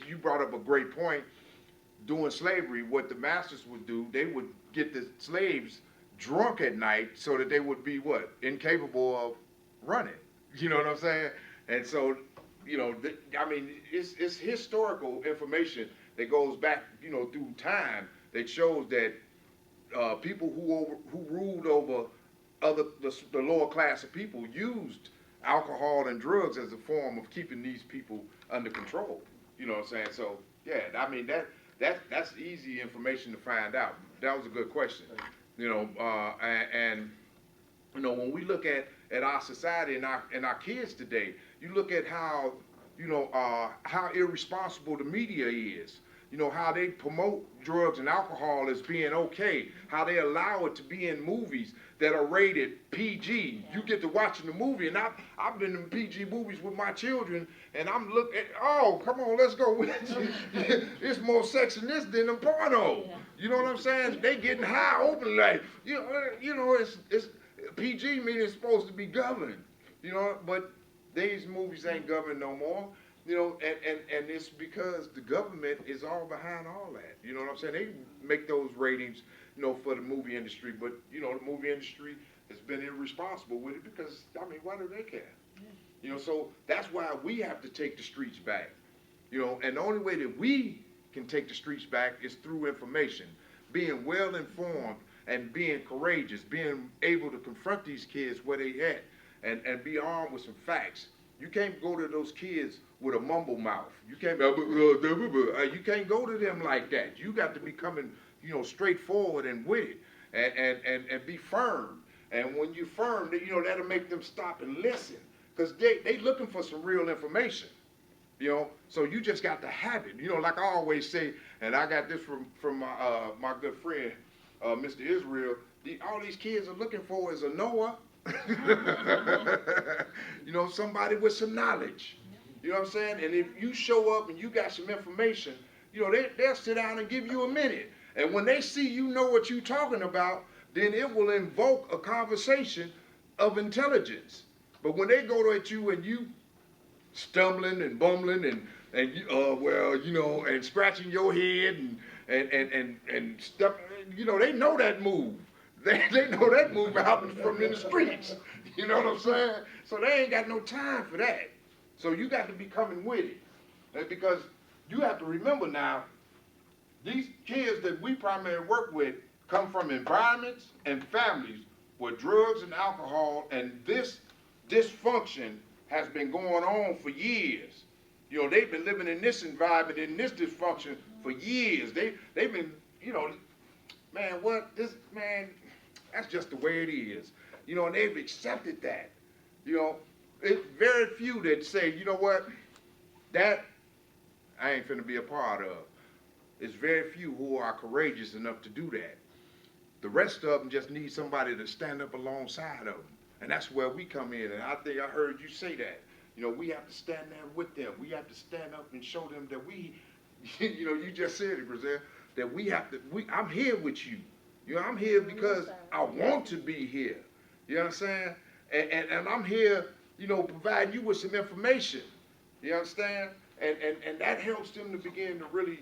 you brought up a great point. During slavery, what the masters would do, they would get the slaves drunk at night so that they would be what? Incapable of running. You know what I'm saying? And so, I mean, it's historical information that goes back, through time that shows that people who ruled over the lower class of people used alcohol and drugs as a form of keeping these people under control. You know what I'm saying? So yeah, I mean that's easy information to find out. That was a good question. And when we look at our society and our kids today, you look at how irresponsible the media is. How they promote drugs and alcohol as being okay, how they allow it to be in movies that are rated PG. You get to watching the movie, and I've been in PG movies with my children, and I'm looking, oh, come on, let's go. It's more sex in this than in porno. Yeah. You know what I'm saying? They getting high open like, it's PG meaning it's supposed to be governed, but these movies ain't governed no more. And it's because the government is all behind all that. You know what I'm saying? They make those ratings, for the movie industry, but the movie industry has been irresponsible with it because, I mean, why do they care? So that's why we have to take the streets back. And the only way that we can take the streets back is through information, being well informed and being courageous, being able to confront these kids where they at, and be armed with some facts. You can't go to those kids with a mumble mouth. You can't go to them like that. You got to be coming, straightforward and with it, and be firm. And when you firm, that'll make them stop and listen, because they looking for some real information. So you just got to have it. Like I always say, and I got this from my good friend, Mr. Israel. All these kids are looking for is a Noah. Somebody with some knowledge. You know what I'm saying? And if you show up and you got some information, they'll sit down and give you a minute. And when they see you know what you're talking about, then it will invoke a conversation of intelligence. But when they go at you and you stumbling and bumbling and and scratching your head and stuff, they know that move. They know that move out from in the streets. You know what I'm saying? So they ain't got no time for that. So you got to be coming with it. Because you have to remember now, these kids that we primarily work with come from environments and families where drugs and alcohol and this dysfunction has been going on for years. They've been living in this environment, in this dysfunction for years. They've been, that's just the way it is. And they've accepted that. It's very few that say, that I ain't finna be a part of. It's very few who are courageous enough to do that. The rest of them just need somebody to stand up alongside of them. And that's where we come in. And I think I heard you say that. We have to stand there with them. We have to stand up and show them that we, you just said it, Brazil, that we have to, I'm here with you. I'm here because I want to be here. You know what I'm saying? And I'm here, providing you with some information. You understand? And that helps them to begin to really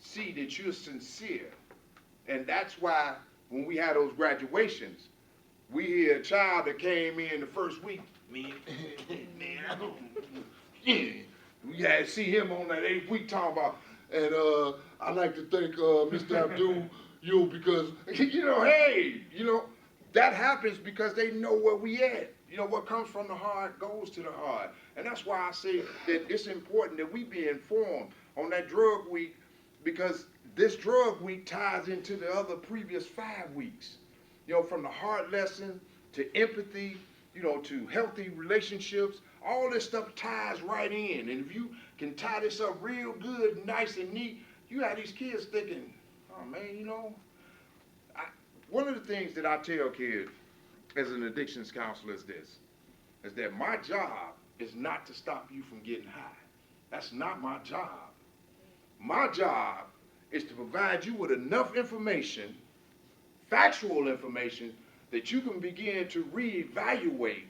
see that you're sincere. And that's why when we had those graduations, we hear a child that came in the first week, man, we had to see him on that 8th week talking about, and I'd like to thank Mr. Abdul, because, hey, that happens because they know where we at. What comes from the heart goes to the heart. And that's why I say that it's important that we be informed on that drug week, because this drug week ties into the other previous 5 weeks. From the heart lesson to empathy, to healthy relationships, all this stuff ties right in. And if you can tie this up real good, nice and neat, you have these kids thinking, oh man, one of the things that I tell kids as an addictions counselor is this, is that my job is not to stop you from getting high. That's not my job. My job is to provide you with enough information, factual information, that you can begin to reevaluate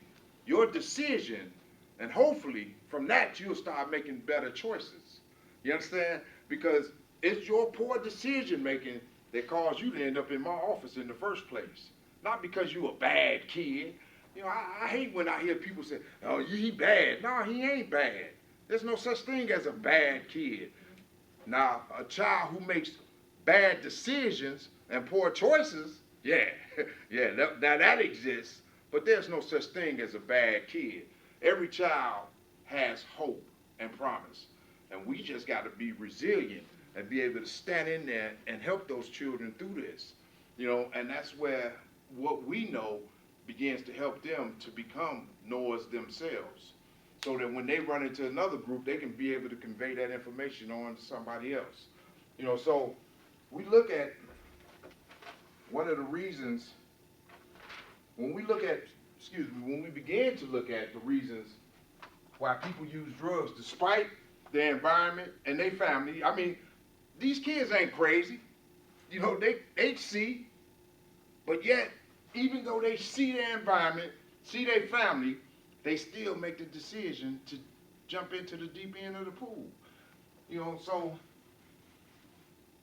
your decision, and hopefully from that you'll start making better choices. You understand? Because it's your poor decision making that caused you to end up in my office in the first place. Not because you a bad kid. You know, I hate when I hear people say, "Oh, he bad." No, he ain't bad. There's no such thing as a bad kid. Now, a child who makes bad decisions and poor choices, yeah, yeah, now that exists. But there's no such thing as a bad kid. Every child has hope and promise. And we just got to be resilient and be able to stand in there and help those children through this. You know, and that's where what we know begins to help them to become knowers themselves. So that when they run into another group, they can be able to convey that information on to somebody else. You know, so we look at one of the reasons, when we look at, excuse me, when we begin to look at the reasons why people use drugs despite their environment and their family. I mean, these kids ain't crazy. You know, they see, but yet, even though they see their environment, see their family, they still make the decision to jump into the deep end of the pool. You know, so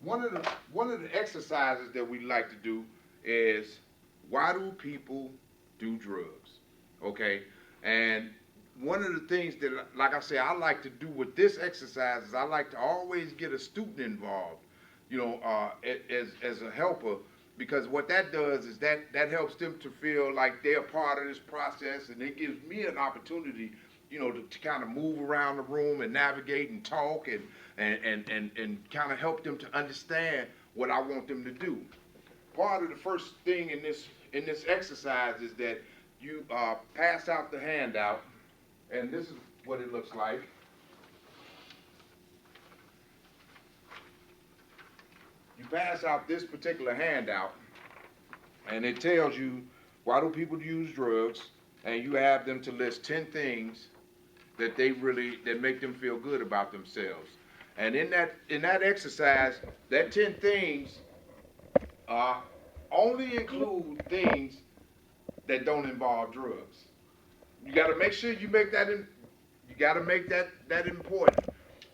one of the exercises that we like to do is, why do people do drugs? Okay, and one of the things that, like I say, I like to do with this exercise is I like to always get a student involved, you know, as a helper, because what that does is that helps them to feel like they're part of this process, and it gives me an opportunity, you know, to kind of move around the room and navigate and talk and kind of help them to understand what I want them to do. Part of the first thing in this exercise is that you pass out the handout. And this is what it looks like. You pass out this particular handout, and it tells you why do people use drugs, and you have them to list 10 things that that make them feel good about themselves. And in that exercise, that 10 things only include things that don't involve drugs. You got to make sure you make that you got to make that important.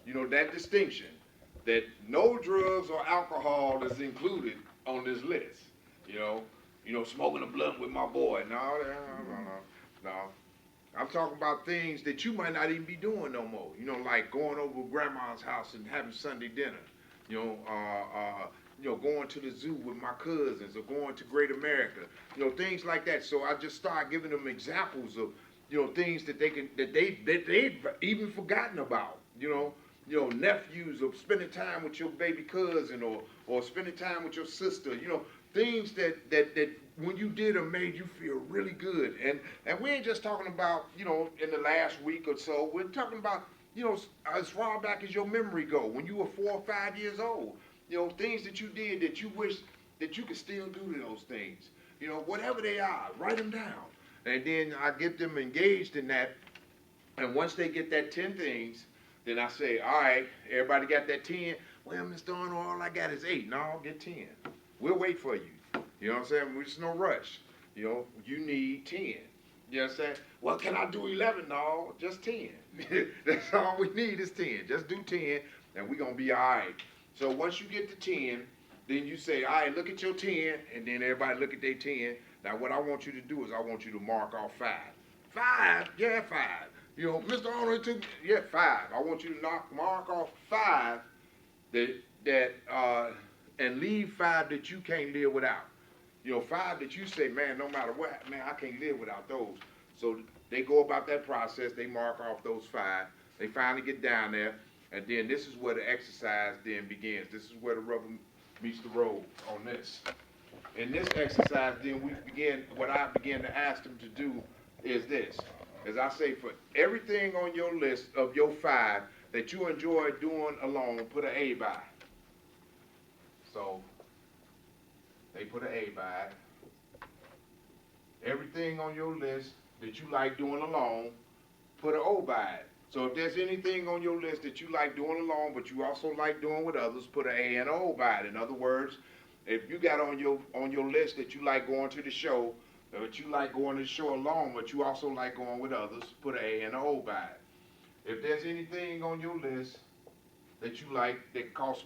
You know, that distinction that no drugs or alcohol is included on this list. You know, smoking a blunt with my boy. No. I'm talking about things that you might not even be doing no more. You know, like going over to grandma's house and having Sunday dinner. Going to the zoo with my cousins or going to Great America. You know, things like that. So I just start giving them examples of, you know, things that they've even forgotten about. You know, nephews, or spending time with your baby cousin, or spending time with your sister. You know, things that when you did them made you feel really good. And we ain't just talking about, you know, in the last week or so. We're talking about, you know, as far back as your memory go, when you were 4 or 5 years old. You know, things that you did that you wish that you could still do those things. You know, whatever they are, write them down. And then I get them engaged in that. And once they get that 10 things, then I say, all right, everybody got that 10? Well, Mr. Arnold, all I got is 8. No, get 10. We'll wait for you. You know what I'm saying? There's no rush. You know, you need 10. You know what I'm saying? Well, can I do 11? No, just 10. That's all we need is 10. Just do 10, and we're going to be all right. So once you get to 10, then you say, all right, look at your 10, and then everybody look at their 10. Now, what I want you to do is I want you to mark off 5. 5? Yeah, 5. You know, Mr. Arnold took, yeah, 5. I want you to mark off 5 and leave 5 that you can't live without. You know, 5 that you say, man, no matter what, man, I can't live without those. So they go about that process. They mark off those 5. They finally get down there. And then this is where the exercise then begins. This is where the rubber meets the road on this. In this exercise, then what I begin to ask them to do is this. As I say, for everything on your list of your 5 that you enjoy doing alone, put an A by. So they put an A by it. Everything on your list that you like doing alone, put an O by it. So if there's anything on your list that you like doing alone, but you also like doing with others, put an A and an O by it. In other words, if you got on your list that you like going to the show, but you like going to the show alone, but you also like going with others, put an A and an O by it. If there's anything on your list that you like that cost money.